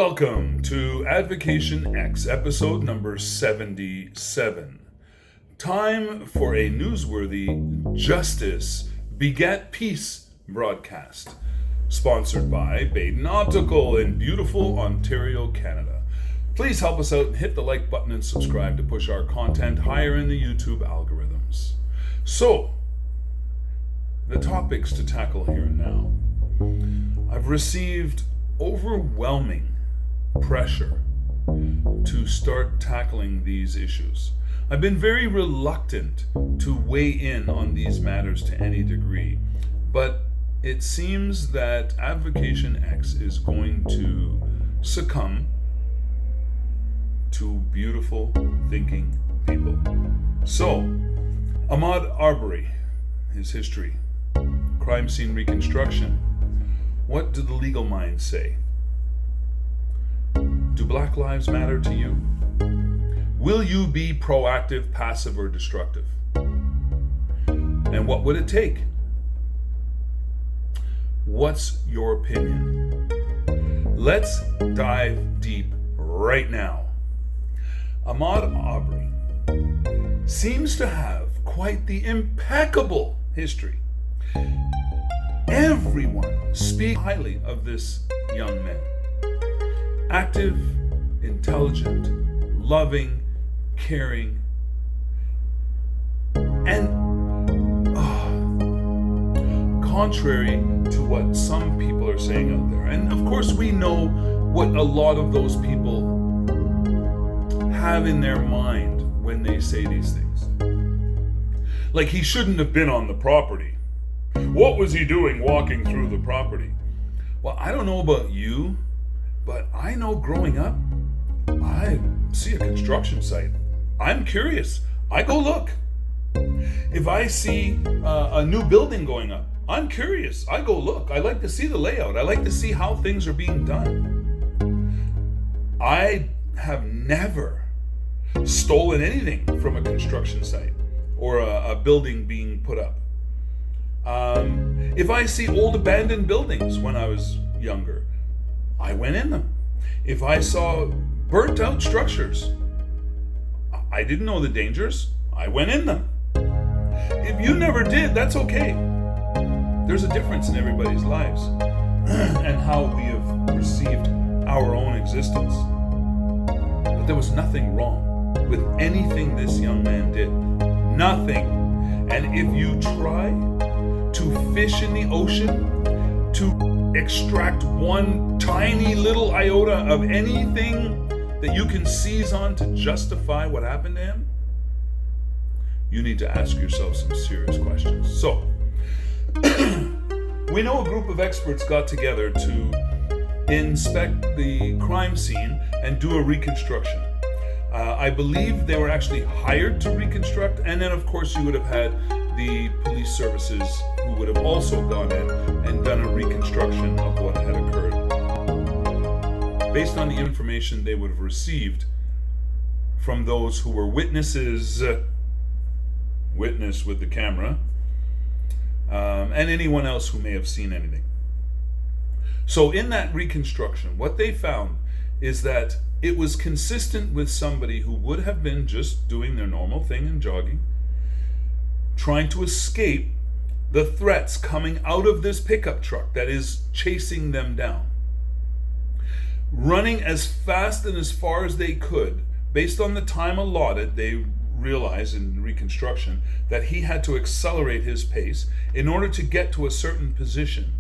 Welcome to Advocation X, episode number 77. Time for a newsworthy Justice Begat Peace broadcast, sponsored by Baden Optical in beautiful Ontario, Canada. Please help us out and hit the like button and subscribe to push our content higher in the YouTube algorithms. So, the topics to tackle here and now. I've received overwhelming pressure to start tackling these issues. I've been very reluctant to weigh in on these matters to any degree, but it seems that Advocation X is going to succumb to beautiful thinking people. So, Ahmaud Arbery, his history, crime scene reconstruction. What do the legal minds say? Do Black Lives matter to you? Will you be proactive, passive, or destructive? And what would it take? What's your opinion? Let's dive deep right now. Ahmaud Arbery seems to have quite the impeccable history. Everyone speaks highly of this young man. Active, intelligent, loving, caring, and contrary to what some people are saying out there. And of course we know what a lot of those people have in their mind when they say these things. Like, he shouldn't have been on the property. What was he doing walking through the property? Well, I don't know about you, but I know growing up, I see a construction site. I'm curious. I go look. If I see a new building going up, I'm curious. I go look. I like to see the layout. I like to see how things are being done. I have never stolen anything from a construction site or a building being put up. If I see old abandoned buildings when I was younger, I went in them. If I saw burnt out structures, I didn't know the dangers, I went in them. If you never did, that's okay. There's a difference in everybody's lives and how we have received our own existence. But there was nothing wrong with anything this young man did. Nothing. And if you try to fish in the ocean, to extract one tiny little iota of anything that you can seize on to justify what happened to him, you need to ask yourself some serious questions. So, we know a group of experts got together to inspect the crime scene and do a reconstruction. I believe they were actually hired to reconstruct, and then of course you would have had the police services who would have also gone in and done a reconstruction of what had occurred. Based on the information they would have received from those who were witnesses, witness with the camera, and anyone else who may have seen anything. So in that reconstruction, what they found is that it was consistent with somebody who would have been just doing their normal thing and jogging, trying to escape the threats coming out of this pickup truck that is chasing them down. Running as fast and as far as they could, based on the time allotted, they realized in reconstruction that he had to accelerate his pace in order to get to a certain position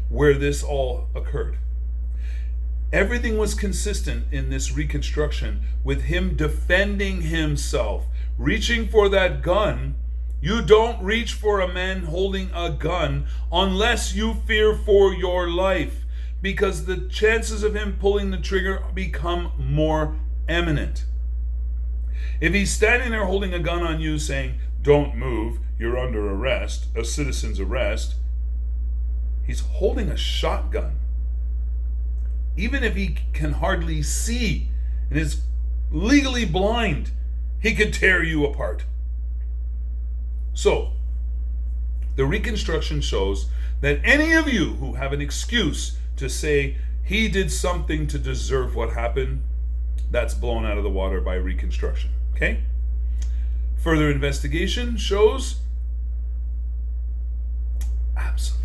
where this all occurred. Everything was consistent in this reconstruction with him defending himself, reaching for that gun. You don't reach for a man holding a gun unless you fear for your life, because the chances of him pulling the trigger become more eminent. If he's standing there holding a gun on you saying, "Don't move, you're under arrest," a citizen's arrest, he's holding a shotgun. Even if he can hardly see and is legally blind, he could tear you apart. So, the reconstruction shows that any of you who have an excuse to say he did something to deserve what happened, that's blown out of the water by reconstruction. Okay? Further investigation shows absolutely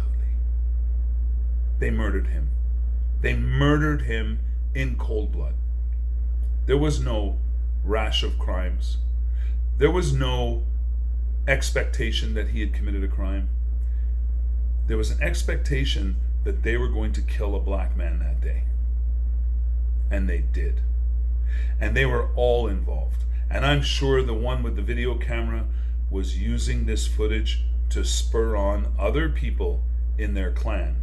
they murdered him. They murdered him in cold blood. There was no rash of crimes. There was no expectation that he had committed a crime. There was an expectation that they were going to kill a black man that day. And they did. And they were all involved. And I'm sure the one with the video camera was using this footage to spur on other people in their clan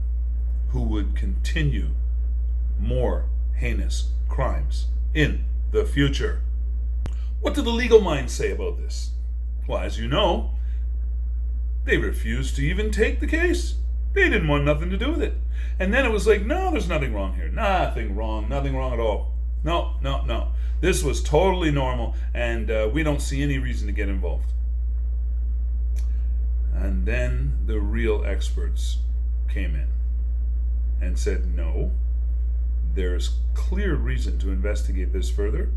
who would continue more heinous crimes in the future. What do the legal minds say about this? Well, as you know, they refused to even take the case. They didn't want nothing to do with it. And then it was like, no, there's nothing wrong here. Nothing wrong at all. No. This was totally normal, and we don't see any reason to get involved. And then the real experts came in and said, no, there's clear reason to investigate this further,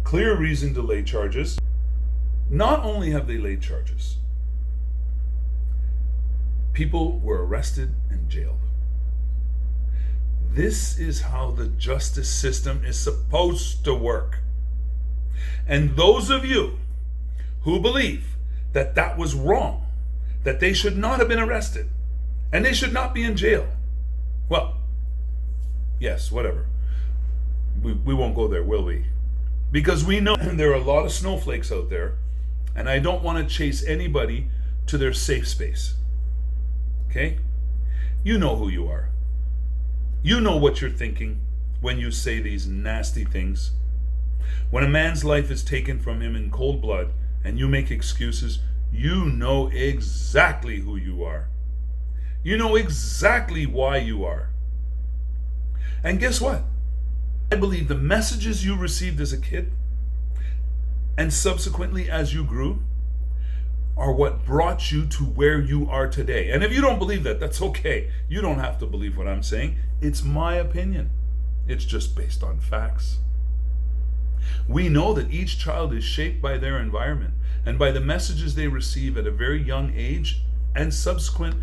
clear reason to lay charges. Not only have they laid charges, people were arrested and jailed. This is how the justice system is supposed to work. And those of you who believe that that was wrong, that they should not have been arrested, and they should not be in jail, well, yes, whatever. We won't go there, will we? Because we know there are a lot of snowflakes out there, and I don't want to chase anybody to their safe space. Okay? You know who you are. You know what you're thinking when you say these nasty things. When a man's life is taken from him in cold blood and you make excuses, you know exactly who you are. You know exactly why you are. And guess what? I believe the messages you received as a kid and subsequently as you grew are what brought you to where you are today. And if you don't believe that, that's okay. You don't have to believe what I'm saying. It's my opinion. It's just based on facts. We know that each child is shaped by their environment and by the messages they receive at a very young age and subsequent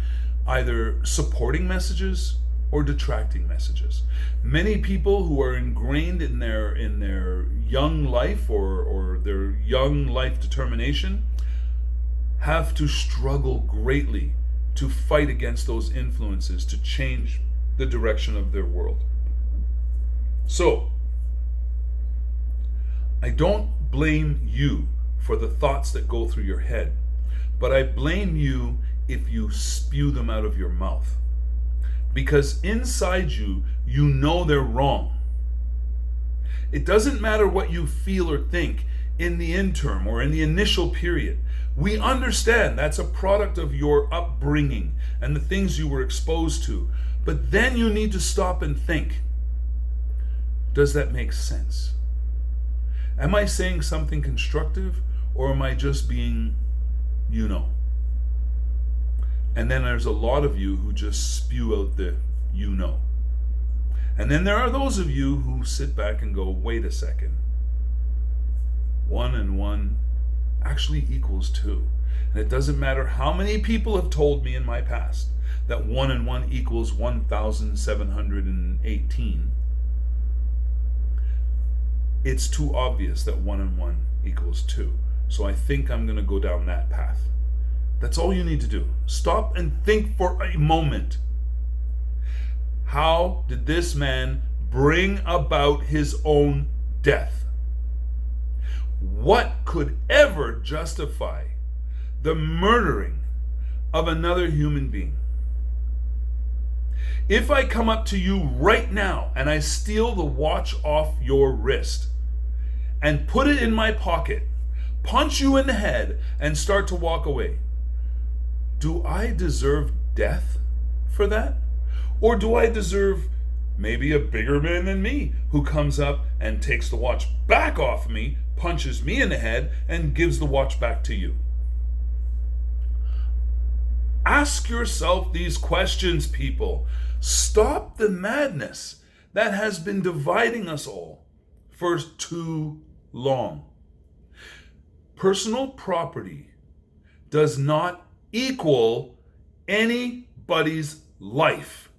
either supporting messages or detracting messages. Many people who are ingrained in their young life or their young life determination have to struggle greatly to fight against those influences to change the direction of their world. So, I don't blame you for the thoughts that go through your head, but I blame you if you spew them out of your mouth. Because inside you, you know they're wrong. It doesn't matter what you feel or think in the interim or in the initial period. We understand that's a product of your upbringing and the things you were exposed to. But then you need to stop and think, does that make sense? Am I saying something constructive, or am I just being, you know? And then there's a lot of you who just spew out the you know. And then there are those of you who sit back and go, wait a second. 1 and 1 actually equals 2. And it doesn't matter how many people have told me in my past that 1 and 1 equals 1,718. It's too obvious that 1 and 1 equals 2. So I think I'm going to go down that path. That's all you need to do. Stop and think for a moment. How did this man bring about his own death? What could ever justify the murdering of another human being? If I come up to you right now and I steal the watch off your wrist and put it in my pocket, punch you in the head, and start to walk away, do I deserve death for that? Or do I deserve maybe a bigger man than me who comes up and takes the watch back off me, punches me in the head, and gives the watch back to you? Ask yourself these questions, people. Stop the madness. that has been dividing us all for too long. Personal property does not equal anybody's life.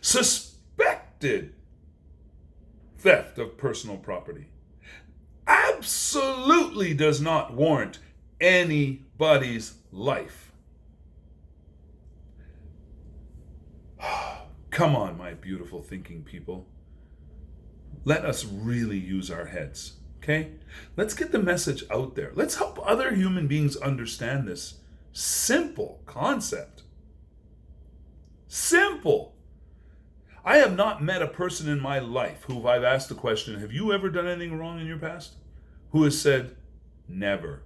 Suspected theft of personal property absolutely does not warrant anybody's life. Come on, my beautiful thinking people. Let us really use our heads, okay? Let's get the message out there. Let's help other human beings understand this simple concept. Simple. I have not met a person in my life who I've asked the question, have you ever done anything wrong in your past? Who has said, never.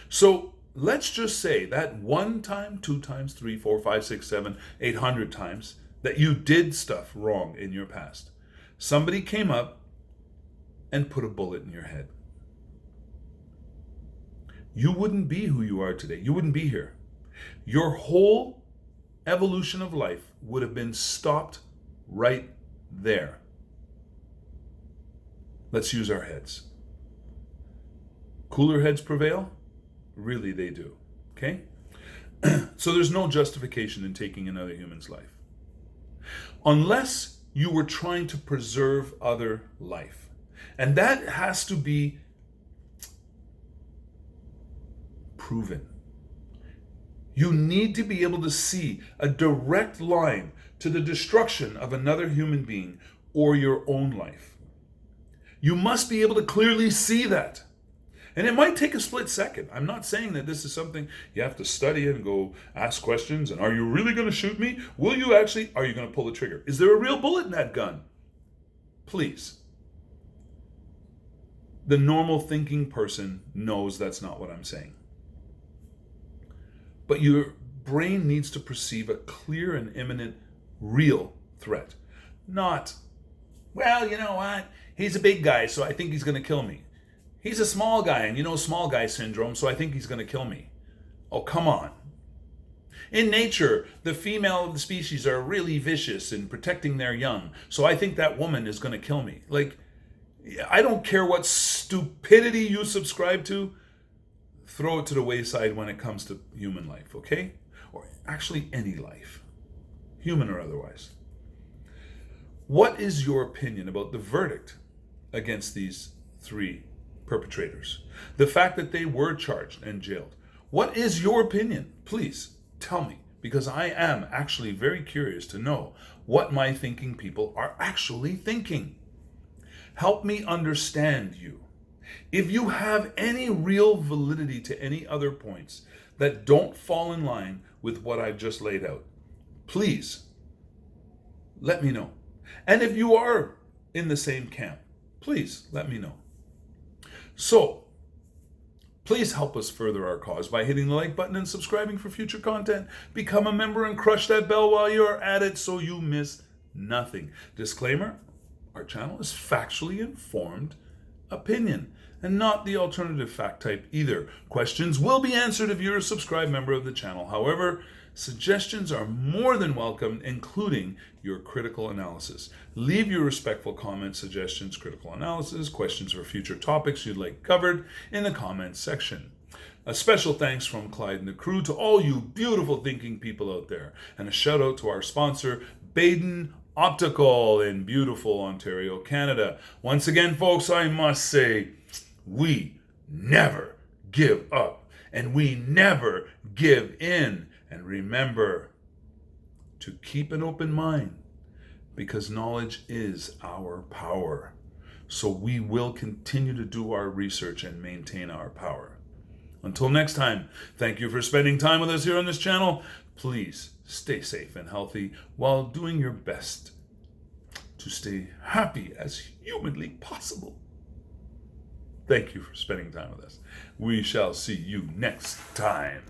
So let's just say that 1 time, 2 times, 3, 4, 5, 6, 7, 800 times that you did stuff wrong in your past. Somebody came up and put a bullet in your head. You wouldn't be who you are today. You wouldn't be here. Your whole evolution of life would have been stopped right there. Let's use our heads. Cooler heads prevail? Really, they do. Okay? So there's no justification in taking another human's life. Unless you were trying to preserve other life. And that has to be proven. You need to be able to see a direct line to the destruction of another human being or your own life. You must be able to clearly see that. And it might take a split second. I'm not saying that this is something you have to study and go ask questions. And are you really going to shoot me? Are you going to pull the trigger? Is there a real bullet in that gun? Please. The normal thinking person knows that's not what I'm saying. But your brain needs to perceive a clear and imminent, real threat. Not, well, you know what? He's a big guy, so I think he's going to kill me. He's a small guy, and small guy syndrome, so I think he's going to kill me. Oh, come on. In nature, the female of the species are really vicious in protecting their young, so I think that woman is going to kill me. I don't care what stupidity you subscribe to. Throw it to the wayside when it comes to human life, okay? Or actually any life, human or otherwise. What is your opinion about the verdict against these 3 perpetrators? The fact that they were charged and jailed. What is your opinion? Please tell me, because I am actually very curious to know what my thinking people are actually thinking. Help me understand you. If you have any real validity to any other points that don't fall in line with what I've just laid out, please let me know. And if you are in the same camp, please let me know. So, please help us further our cause by hitting the like button and subscribing for future content. Become a member and crush that bell while you're at it so you miss nothing. Disclaimer, our channel is factually informed opinion and not the alternative fact type either. Questions will be answered if you're a subscribed member of the channel. However, suggestions are more than welcome, including your critical analysis. Leave your respectful comments, suggestions, critical analysis, questions for future topics you'd like covered in the comments section. A special thanks from Clyde and the crew to all you beautiful thinking people out there. And a shout out to our sponsor, Baden Optical in beautiful Ontario, Canada. Once again, folks, I must say, we never give up and we never give in. And remember to keep an open mind, because knowledge is our power. So we will continue to do our research and maintain our power. Until next time, thank you for spending time with us here on this channel. Please stay safe and healthy while doing your best to stay happy as humanly possible. Thank you for spending time with us. We shall see you next time.